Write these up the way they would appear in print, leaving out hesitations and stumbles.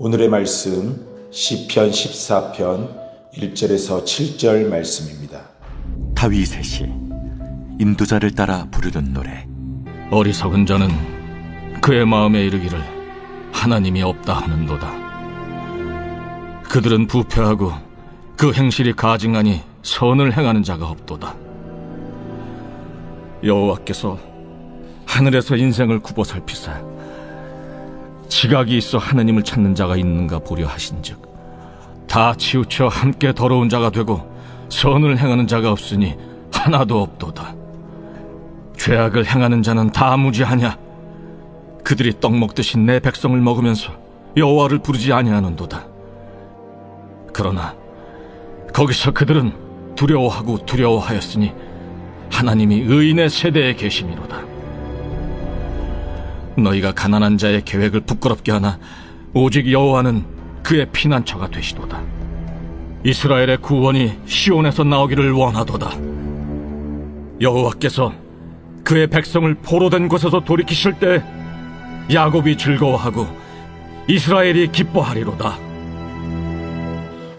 오늘의 말씀 시편 14편 1절에서 7절 말씀입니다. 다윗의 시 인도자를 따라 부르는 노래. 어리석은 자는 그의 마음에 이르기를 하나님이 없다 하는도다. 그들은 부패하고 그 행실이 가증하니 선을 행하는 자가 없도다. 여호와께서 하늘에서 인생을 굽어 살피사 지각이 있어 하나님을 찾는 자가 있는가 보려 하신즉 다 치우쳐 함께 더러운 자가 되고 선을 행하는 자가 없으니 하나도 없도다. 죄악을 행하는 자는 다 무지하냐? 그들이 떡 먹듯이 내 백성을 먹으면서 여호와를 부르지 아니하는도다. 그러나 거기서 그들은 두려워하고 두려워하였으니 하나님이 의인의 세대에 계심이로다. 너희가 가난한 자의 계획을 부끄럽게 하나 오직 여호와는 그의 피난처가 되시도다. 이스라엘의 구원이 시온에서 나오기를 원하도다. 여호와께서 그의 백성을 포로된 곳에서 돌이키실 때 야곱이 즐거워하고 이스라엘이 기뻐하리로다.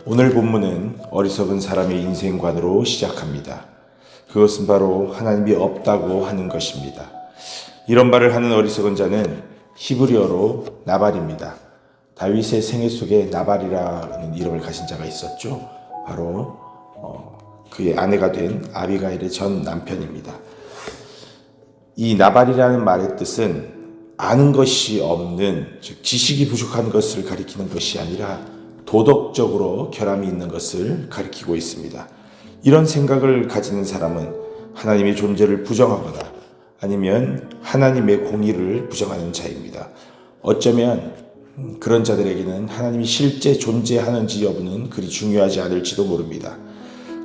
오늘 본문은 어리석은 사람의 인생관으로 시작합니다. 그것은 바로 하나님이 없다고 하는 것입니다. 이런 말을 하는 어리석은 자는 히브리어로 나발입니다. 다윗의 생애 속에 나발이라는 이름을 가진 자가 있었죠. 바로 그의 아내가 된 아비가일의 전 남편입니다. 이 나발이라는 말의 뜻은 아는 것이 없는, 즉 지식이 부족한 것을 가리키는 것이 아니라 도덕적으로 결함이 있는 것을 가리키고 있습니다. 이런 생각을 가지는 사람은 하나님의 존재를 부정하거나 아니면 하나님의 공의를 부정하는 자입니다. 어쩌면 그런 자들에게는 하나님이 실제 존재하는지 여부는 그리 중요하지 않을지도 모릅니다.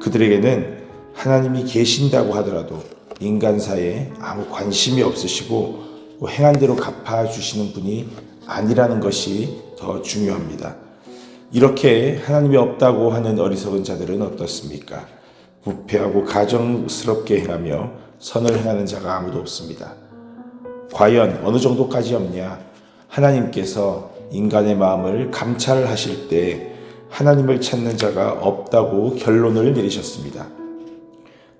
그들에게는 하나님이 계신다고 하더라도 인간사에 아무 관심이 없으시고 행한 대로 갚아주시는 분이 아니라는 것이 더 중요합니다. 이렇게 하나님이 없다고 하는 어리석은 자들은 어떻습니까? 부패하고 가정스럽게 행하며 선을 행하는 자가 아무도 없습니다. 과연 어느 정도까지 없냐? 하나님께서 인간의 마음을 감찰하실 때 하나님을 찾는 자가 없다고 결론을 내리셨습니다.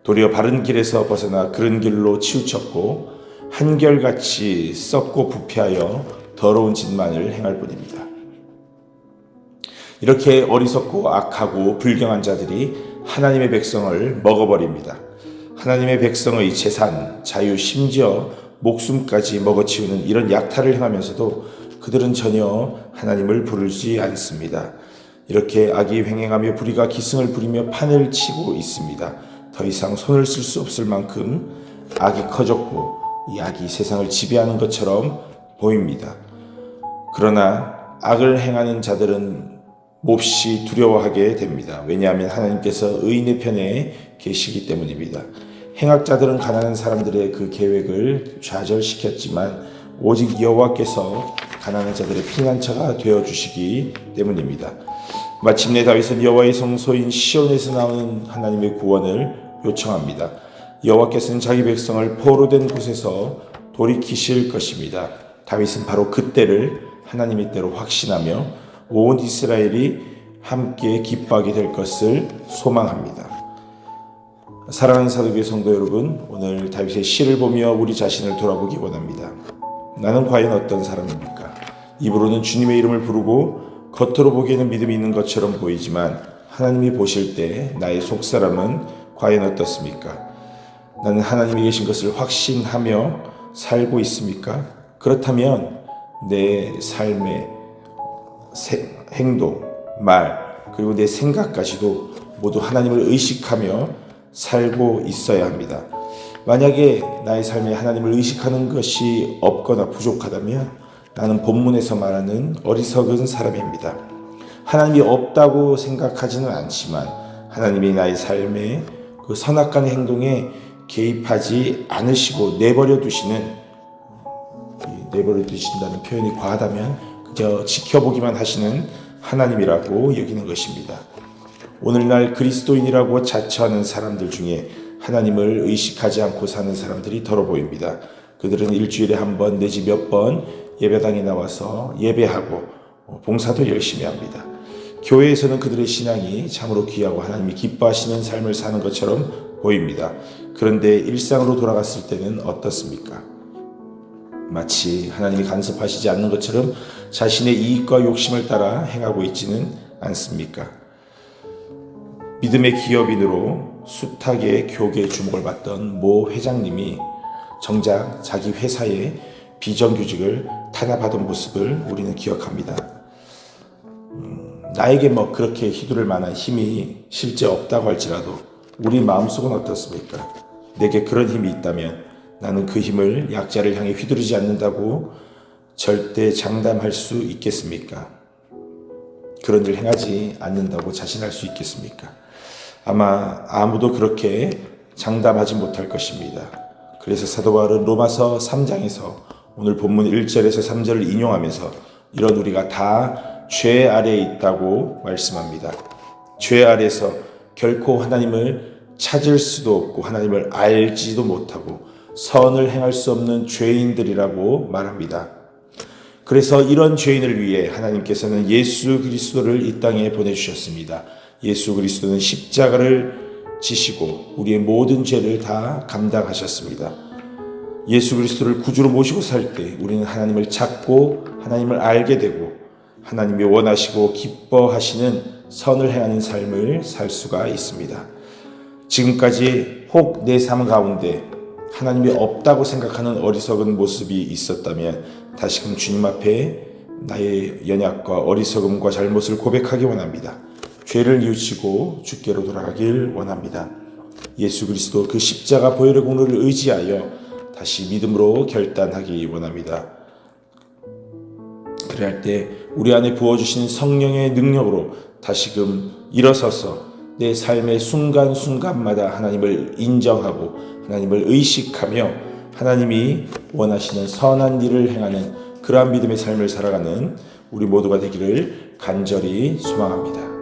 도리어 바른 길에서 벗어나 그른 길로 치우쳤고 한결같이 썩고 부패하여 더러운 짓만을 행할 뿐입니다. 이렇게 어리석고 악하고 불경한 자들이 하나님의 백성을 먹어버립니다. 하나님의 백성의 재산, 자유, 심지어 목숨까지 먹어치우는 이런 약탈을 행하면서도 그들은 전혀 하나님을 부르지 않습니다. 이렇게 악이 횡행하며 불의가 기승을 부리며 판을 치고 있습니다. 더 이상 손을 쓸 수 없을 만큼 악이 커졌고 이 악이 세상을 지배하는 것처럼 보입니다. 그러나 악을 행하는 자들은 몹시 두려워하게 됩니다. 왜냐하면 하나님께서 의인의 편에 계시기 때문입니다. 행악자들은 가난한 사람들의 그 계획을 좌절시켰지만 오직 여호와께서 가난한 자들의 피난처가 되어주시기 때문입니다. 마침내 다윗은 여호와의 성소인 시온에서 나오는 하나님의 구원을 요청합니다. 여호와께서는 자기 백성을 포로된 곳에서 돌이키실 것입니다. 다윗은 바로 그때를 하나님의 때로 확신하며 온 이스라엘이 함께 기뻐하게 될 것을 소망합니다. 사랑하는 사도교회 성도 여러분, 오늘 다윗의 시를 보며 우리 자신을 돌아보기 원합니다. 나는 과연 어떤 사람입니까? 입으로는 주님의 이름을 부르고 겉으로 보기에는 믿음이 있는 것처럼 보이지만 하나님이 보실 때 나의 속사람은 과연 어떻습니까? 나는 하나님이 계신 것을 확신하며 살고 있습니까? 그렇다면 내 삶의 행동, 말, 그리고 내 생각까지도 모두 하나님을 의식하며 살고 있어야 합니다. 만약에 나의 삶에 하나님을 의식하는 것이 없거나 부족하다면 나는 본문에서 말하는 어리석은 사람입니다. 하나님이 없다고 생각하지는 않지만 하나님이 나의 삶에 그 선악한 행동에 개입하지 않으시고 내버려 두신다는 표현이 과하다면 그저 지켜보기만 하시는 하나님이라고 여기는 것입니다. 오늘날 그리스도인이라고 자처하는 사람들 중에 하나님을 의식하지 않고 사는 사람들이 더러 보입니다. 그들은 일주일에 한 번 내지 몇 번 예배당에 나와서 예배하고 봉사도 열심히 합니다. 교회에서는 그들의 신앙이 참으로 귀하고 하나님이 기뻐하시는 삶을 사는 것처럼 보입니다. 그런데 일상으로 돌아갔을 때는 어떻습니까? 마치 하나님이 간섭하시지 않는 것처럼 자신의 이익과 욕심을 따라 행하고 있지는 않습니까? 믿음의 기업인으로 숱하게 교계의 주목을 받던 모 회장님이 정작 자기 회사의 비정규직을 탄압하던 모습을 우리는 기억합니다. 나에게 그렇게 휘두를 만한 힘이 실제 없다고 할지라도 우리 마음속은 어떻습니까? 내게 그런 힘이 있다면 나는 그 힘을 약자를 향해 휘두르지 않는다고 절대 장담할 수 있겠습니까? 그런 일 행하지 않는다고 자신할 수 있겠습니까? 아마 아무도 그렇게 장담하지 못할 것입니다. 그래서 사도 바울은 로마서 3장에서 오늘 본문 1절에서 3절을 인용하면서 이런 우리가 다 죄 아래에 있다고 말씀합니다. 죄 아래에서 결코 하나님을 찾을 수도 없고 하나님을 알지도 못하고 선을 행할 수 없는 죄인들이라고 말합니다. 그래서 이런 죄인을 위해 하나님께서는 예수 그리스도를 이 땅에 보내주셨습니다. 예수 그리스도는 십자가를 지시고 우리의 모든 죄를 다 감당하셨습니다. 예수 그리스도를 구주로 모시고 살 때 우리는 하나님을 찾고 하나님을 알게 되고 하나님이 원하시고 기뻐하시는 선을 행하는 삶을 살 수가 있습니다. 지금까지 혹 내 삶 가운데 하나님이 없다고 생각하는 어리석은 모습이 있었다면 다시금 주님 앞에 나의 연약과 어리석음과 잘못을 고백하기 원합니다. 죄를 뉘우치고 주께로 돌아가길 원합니다. 예수 그리스도 그 십자가 보혈의 공로를 의지하여 다시 믿음으로 결단하기 원합니다. 그럴 때 우리 안에 부어주시는 성령의 능력으로 다시금 일어서서 내 삶의 순간순간마다 하나님을 인정하고 하나님을 의식하며 하나님이 원하시는 선한 일을 행하는 그러한 믿음의 삶을 살아가는 우리 모두가 되기를 간절히 소망합니다.